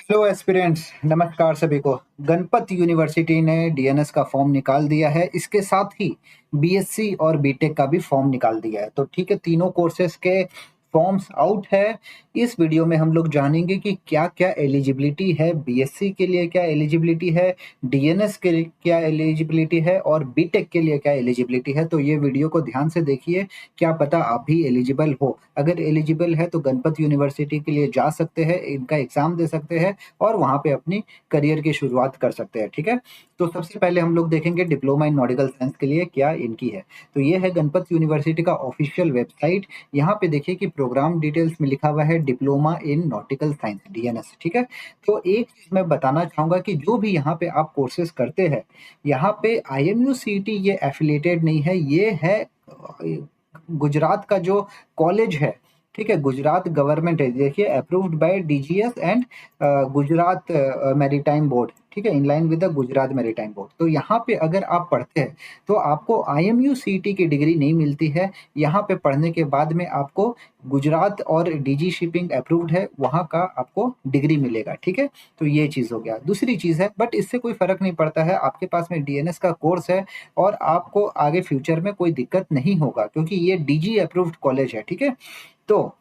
Hello aspirants, नमस्कार सभी को। गणपत यूनिवर्सिटी ने डीएनएस का फॉर्म निकाल दिया है। इसके साथ ही बीएससी और बीटेक का भी फॉर्म निकाल दिया है। तो ठीक है, तीनों कोर्सेज के फॉर्म्स आउट है। इस वीडियो में हम लोग जानेंगे कि क्या क्या एलिजिबिलिटी है, बीएससी के लिए क्या एलिजिबिलिटी है, डीएनएस के लिए क्या एलिजिबिलिटी है और बीटेक के लिए क्या एलिजिबिलिटी है। तो ये वीडियो को ध्यान से देखिए, क्या पता आप भी एलिजिबल हो। अगर एलिजिबल है तो गणपत यूनिवर्सिटी के लिए जा सकते हैं, इनका एग्जाम दे सकते हैं और वहाँ पे अपनी करियर की शुरुआत कर सकते हैं। ठीक है, तो सबसे पहले हम लोग देखेंगे डिप्लोमा इन नॉटिकल साइंस के लिए क्या इनकी है। तो ये है गणपत यूनिवर्सिटी का ऑफिशियल वेबसाइट। यहाँ पे देखिए कि प्रोग्राम डिटेल्स में लिखा हुआ है diploma in nautical science DNS. ठीक है, तो एक चीज मैं बताना चाहूंगा कि जो भी यहाँ पे आप कोर्सेज करते हैं, यहाँ पे आईएमयूसीटी ये एफिलिएटेड नहीं है। ये है गुजरात का जो कॉलेज है। ठीक है, गुजरात गवर्नमेंट है, देखिए approved by DGS and Gujarat maritime board. ठीक है, in line with the Gujarat maritime board. तो यहाँ पे अगर आप पढ़ते हैं तो आपको आईएमयूसीटी की डिग्री नहीं मिलती है। यहाँ पे पढ़ने के बाद में आपको गुजरात और डीजी शिपिंग अप्रूव्ड है, वहाँ का आपको डिग्री मिलेगा। ठीक है, तो ये चीज़ हो गया। दूसरी चीज़ है, बट इससे कोई फर्क नहीं पड़ता है, आपके पास में डीएनएस का कोर्स है और आपको आगे फ्यूचर में कोई दिक्कत नहीं होगा क्योंकि ये डीजी अप्रूव्ड कॉलेज है। ठीक है, तो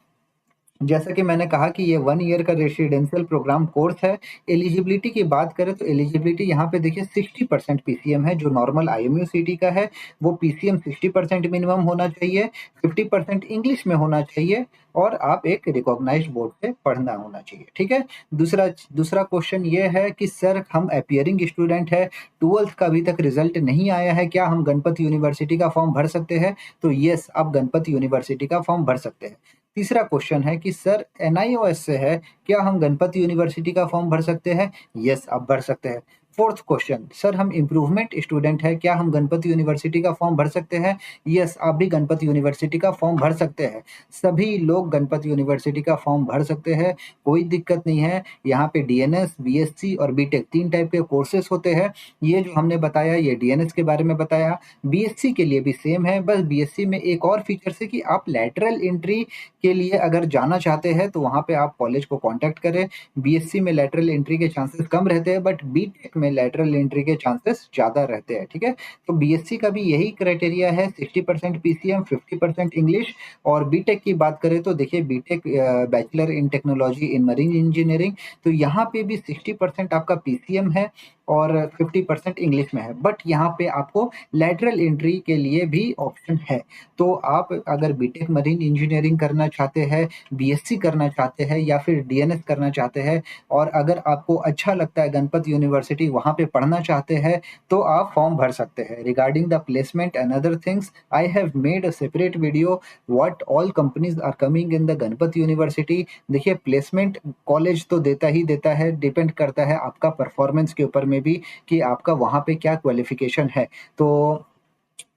जैसा कि मैंने कहा कि ये 1 ईयर का रेसिडेंशियल प्रोग्राम कोर्स है। एलिजिबिलिटी की बात करें तो एलिजिबिलिटी यहाँ पे देखिए 60% पीसीएम है, जो नॉर्मल आईएमयूसीटी का है वो पीसीएम 60% मिनिमम होना चाहिए, 50% इंग्लिश में होना चाहिए और आप एक रिकॉग्नाइज्ड बोर्ड से पढ़ना होना चाहिए। ठीक है, दूसरा दूसरा क्वेश्चन ये है कि सर हम अपियरिंग स्टूडेंट है, 12th का अभी तक रिजल्ट नहीं आया है, क्या हम गणपत यूनिवर्सिटी का फॉर्म भर सकते हैं? तो यस, आप गणपत यूनिवर्सिटी का फॉर्म भर सकते हैं। तीसरा क्वेश्चन है कि सर एनआईओएस से है, क्या हम गणपत यूनिवर्सिटी का फॉर्म भर सकते हैं? यस, आप भर सकते हैं। फोर्थ क्वेश्चन, सर हम इम्प्रूवमेंट स्टूडेंट है, क्या हम गणपत यूनिवर्सिटी का फॉर्म भर सकते हैं? यस, आप भी गणपत यूनिवर्सिटी का फॉर्म भर सकते हैं। सभी लोग गणपत यूनिवर्सिटी का फॉर्म भर सकते हैं, कोई दिक्कत नहीं है। यहाँ पे डीएनएस, बीएससी और बीटेक 3 टाइप के कोर्सेस होते हैं। ये जो हमने बताया ये डीएनएस के बारे में बताया। बीएससी के लिए भी सेम है, बस बीएससी में एक और फीचर है कि आप लैटरल एंट्री के लिए अगर जाना चाहते हैं तो वहाँ पे आप कॉलेज को कांटेक्ट करें। बीएससी में लैटरल एंट्री के चांसेस कम रहते हैं, बट बीटेक में लैटरल एंट्री के चांसेस ज़्यादा रहते हैं। ठीक है, तो बीएससी का भी यही क्राइटेरिया है, 60% पीसीएम, 50% इंग्लिश। और बीटेक की बात करें तो देखिए B Tech bachelor in technology in marine engineering, तो यहाँ पे भी 60% आपका पीसीएम है और 50% इंग्लिश में है, बट यहाँ पे आपको लैटरल एंट्री के लिए भी ऑप्शन है। तो आप अगर बीटेक मरीन इंजीनियरिंग करना चाहते हैं, बीएससी करना चाहते हैं या फिर डीएनएस करना चाहते हैं और अगर आपको अच्छा लगता है गणपत यूनिवर्सिटी, वहाँ पे पढ़ना चाहते हैं, तो आप फॉर्म भर सकते हैं। Regarding the placement and other things, I have made a separate video what all companies are coming in the Ganpat university. देखिए प्लेसमेंट कॉलेज तो देता ही देता है, डिपेंड करता है आपका परफॉर्मेंस के ऊपर में भी कि आपका वहाँ पे क्या क्वालिफिकेशन है। तो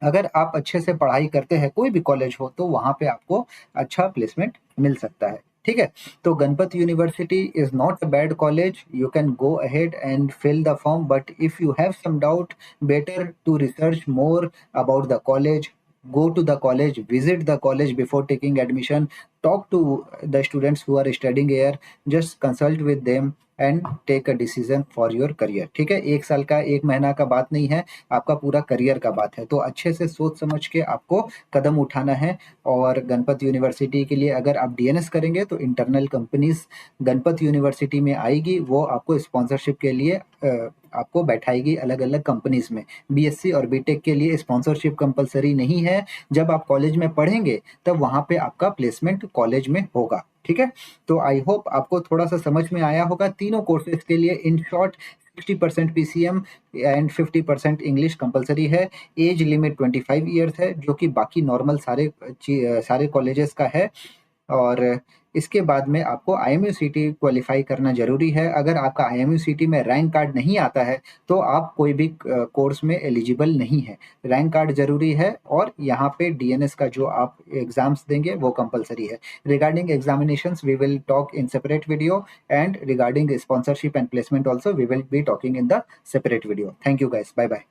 अगर आप अच्छे से पढ़ाई करते हैं, कोई भी कॉलेज हो, तो वहाँ पे आपको अच्छा प्लेसमेंट मिल सकता है। ठीक है, तो Ganpat university is not a bad college, you can go ahead and fill the form, but if you have some doubt, better to research more about the college, go to the college, visit the college before taking admission, talk to the students who are studying here, just consult with them and take a decision for your career. ठीक है, 1 साल का 1 महीना का बात नहीं है, आपका पूरा करियर का बात है। तो अच्छे से सोच समझ के आपको कदम उठाना है। और गणपत यूनिवर्सिटी के लिए अगर आप डीएनएस करेंगे तो इंटरनल कंपनीज गणपत यूनिवर्सिटी में आएगी, वो आपको स्पॉन्सरशिप के लिए आपको बैठाएगी अलग अलग कंपनीज में। बीएससी और बीटेक के लिए स्पॉन्सरशिप कंपलसरी नहीं है, जब आप कॉलेज में पढ़ेंगे तब वहाँ पे आपका प्लेसमेंट कॉलेज में होगा। ठीक है, तो आई होप आपको थोड़ा सा समझ में आया होगा। तीनों कोर्सेज के लिए in short 60% PCM and 50% English compulsory है। एज लिमिट 25 ईयर्स है, जो कि बाकी नॉर्मल सारे कॉलेजेस का है। और इसके बाद में आपको आईएमयूसीटी क्वालिफाई करना जरूरी है। अगर आपका आईएमयूसीटी में रैंक कार्ड नहीं आता है तो आप कोई भी कोर्स में एलिजिबल नहीं है। रैंक कार्ड जरूरी है और यहाँ पे डीएनएस का जो आप एग्जाम्स देंगे वो कंपलसरी है। Regarding examinations we will talk in separate video, and regarding sponsorship and placement also we will be talking in the separate video. Thank you guys, bye bye.